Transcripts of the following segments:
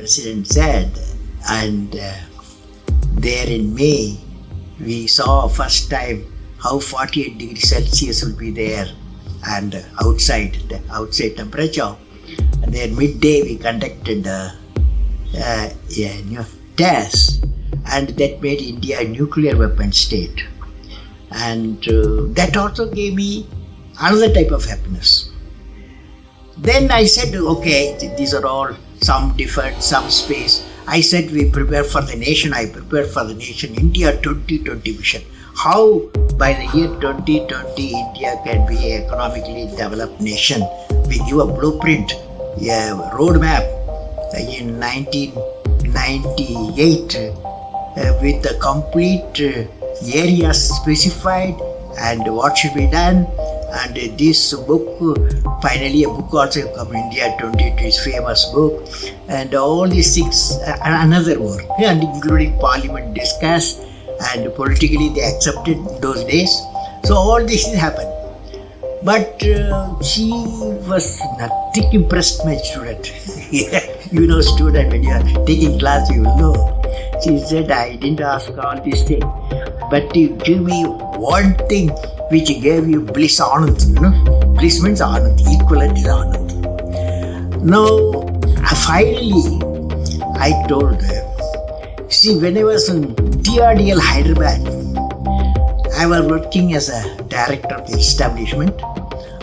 president said, and there in May, we saw first time how 48 degrees Celsius will be there, and the outside temperature. And then midday we conducted a test, and that made India a nuclear weapon state. And that also gave me another type of happiness. Then I said, okay, these are all some different, some space. I said we prepare for the nation. I prepared for the nation. India 2020 vision. How by the year 2020 India can be an economically developed nation. We give a blueprint, a roadmap in 1998 with the complete areas specified and what should be done. And this book, finally a book also come, India 2020 is famous book, and all these things, another work, and including parliament discussed, and politically they accepted in those days. So all these things happened. But she was nothing impressed, my student. You know, student, when you are taking class, you will know. She said, I didn't ask all these things, but you give me one thing which gave you bliss, anand, you know. Bliss means anand, equivalent is anand. Now, finally, I told her, see, when I was in TRDL Hyderabad, I was working as a director of the establishment,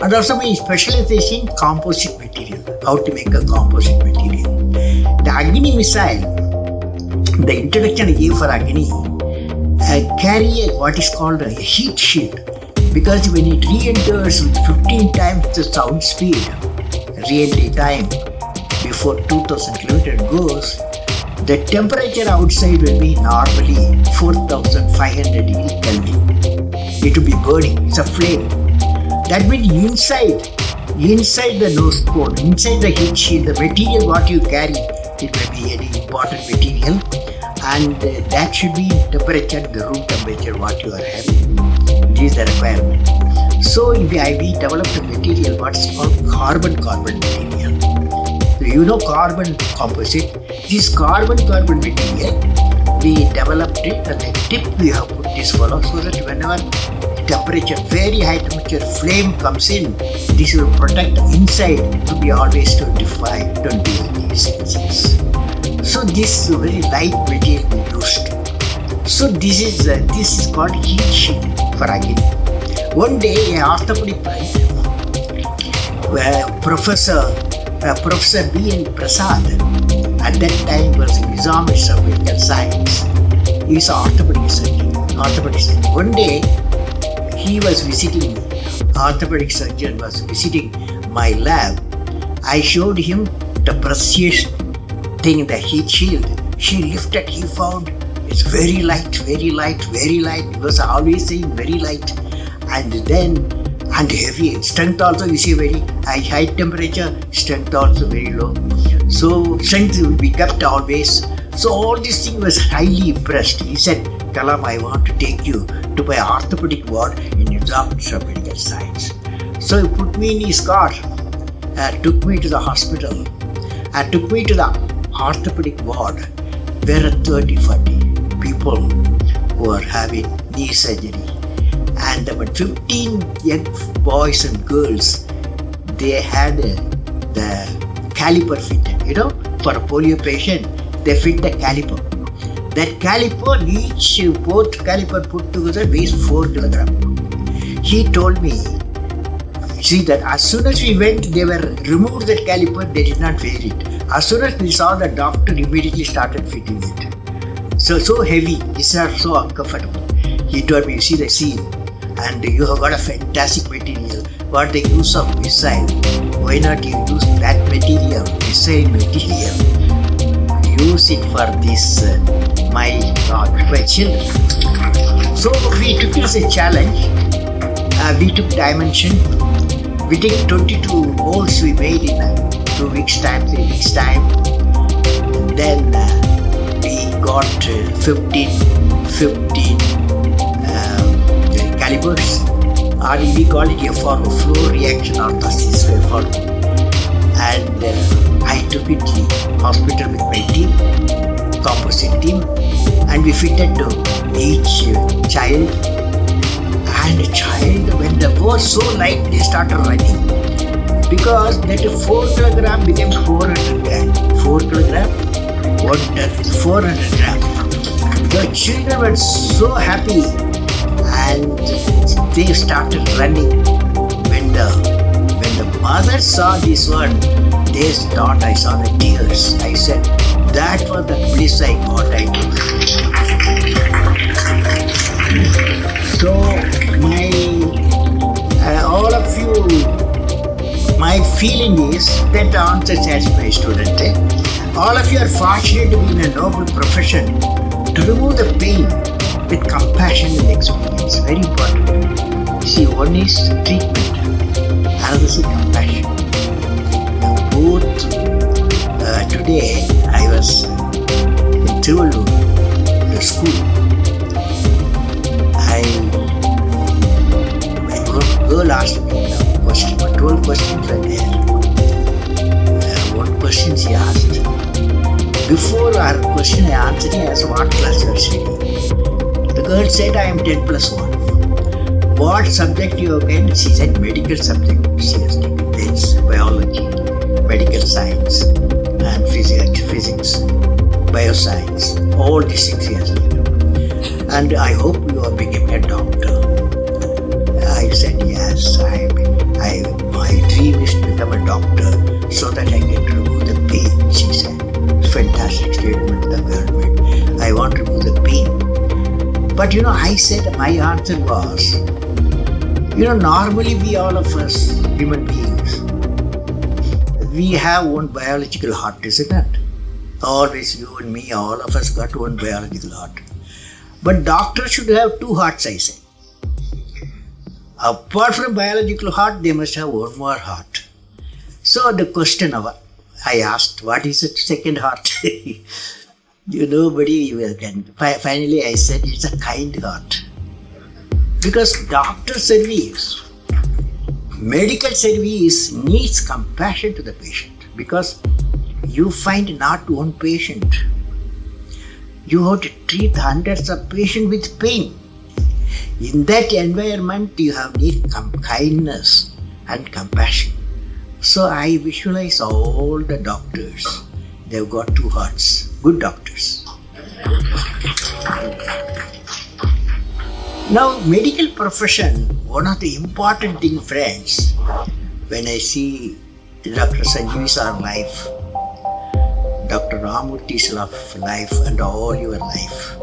and also my specialization composite material, how to make a composite material. The Agni missile, the introduction I gave for Agni, carry what is called a heat shield, because when it re-enters with 15 times the sound speed, really time before 2000 kilometers goes, the temperature outside will be normally 4500 degrees Kelvin. It will be burning, it's a flame. That means inside the nose cone, inside the heat shield, the material what you carry, it will be any important material, and that should be temperature, the room temperature what you are having. This is the requirement. So we developed a material what is called carbon-carbon material. So you know carbon composite. This carbon-carbon material, we developed it, and the tip we have put this follow, so that whenever temperature, very high temperature flame comes in, this will protect inside to be always 25, 28 degrees Celsius. So this very light material we used. So this is called heat shield for Agni. One day, an orthopedic Professor B.N. Prasad, at that time was in Nizamist of Medical Science. He is an orthopedic surgeon. One day, he was visiting, orthopedic surgeon was visiting my lab. I showed him the precious thing, the heat shield. She lifted, he found it's very light. He was always saying very light. And heavy. Strength also, you see, very high temperature, strength also very low. So strength will be kept always. So all this thing was highly impressed. He said, Kalam, I want to take you to my orthopedic ward in Nizamist of Medical Science. So he put me in his car, took me to the hospital, and took me to the orthopedic ward. There are 30-40 people who are having knee surgery. And about 15 young boys and girls, they had the caliper fitted. You know, for a polio patient, they fit the caliper. That caliper, both caliper put together weighs 4 kilograms. He told me, see that as soon as we went, they were removed that caliper, they did not wear it. As soon as we saw the doctor, immediately started fitting it. So heavy, it's not so uncomfortable. He told me, you see the scene, and you have got a fantastic material. What the use of missile? Why not you use that material, missile material? Use it for this, my children. So we took it as a challenge. We took dimension. We took 22 molds we made in 2 weeks time, 3 weeks time. Then we got 15 calibers, or we call it a flow reaction orthosis waveform. and I took it to hospital with my team, composite team, and we fitted to each child. And the child, when the was so light, they started running because that 4 kilogram became 400 gram. 4 kilogram, 400 gram. The children were so happy and they started running. When the mother saw this one, they thought I saw the tears. I said, that was the bliss I got. I So all of you, my feeling is that answers as my student. All of you are fortunate to be in a noble profession to remove the pain with compassion and experience. Very important. See, one is treatment, another is compassion. Both today I was in Tiruvallur, the school. My girl asked me a question, 12 questions are there. One question she asked. Before her question I answered, I asked what class you are studying. The girl said, I am 10 plus 1. What subject you have taken? She said medical subject. She has taken this, biology, medical science, and physics, bioscience. All these things she has taken. And I hope you are becoming a doctor. I said yes. My dream is to become a doctor so that I can remove the pain. She said, fantastic statement the girl made. I want to remove the pain. But I said my answer was, normally we all of us human beings, we have one biological heart, isn't it? Always you and me, all of us got one biological heart. But doctors should have 2 hearts, I say. Apart from biological heart, they must have one more heart. So the question I asked, what is the second heart? Nobody can. Finally, I said it's a kind heart. Because doctor service, medical service needs compassion to the patient. Because you find not one patient. You have to treat hundreds of patients with pain. In that environment, you have need kindness and compassion. So I visualize all the doctors. They've got 2 hearts. Good doctors. Now, medical profession, one of the important thing, friends, when I see Dr. Sanjeevi's life, Dr. Ramurthy's life and all your life,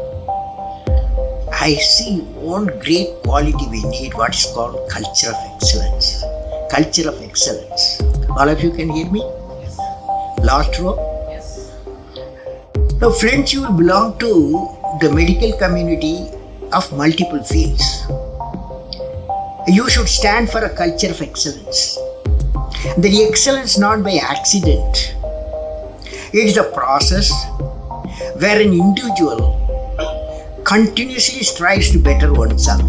I see one great quality we need, what is called culture of excellence. Culture of excellence. All of you can hear me? Last row? Yes. Now friends, you will belong to the medical community of multiple fields. You should stand for a culture of excellence. The excellence not by accident. It is a process where an individual continuously strives to better oneself.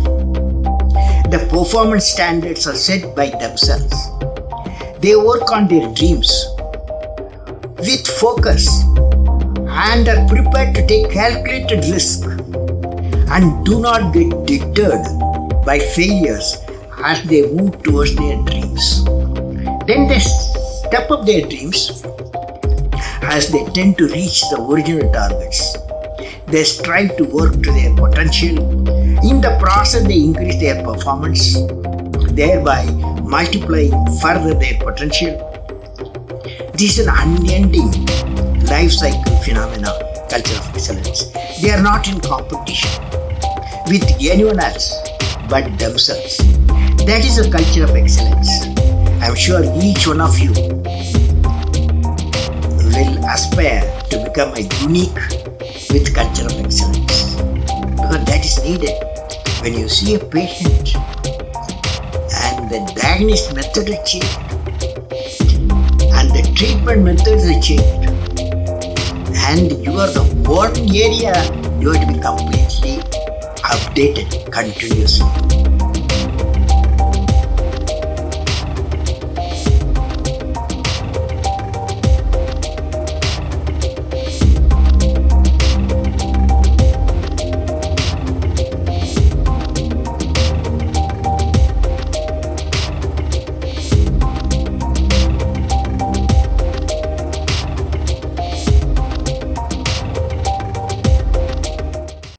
The performance standards are set by themselves. They work on their dreams with focus and are prepared to take calculated risk and do not get deterred by failures as they move towards their dreams. Then they step up their dreams as they tend to reach the original targets. They strive to work to their potential. In the process, they increase their performance, thereby multiplying further their potential. This is an unending life cycle phenomena, culture of excellence. They are not in competition with anyone else but themselves. That is a culture of excellence. I am sure each one of you will aspire to become a unique with culture of excellence, because that is needed. When you see a patient and the diagnosis method is changed and the treatment methods are changed and you are the one area you have to be completely updated continuously.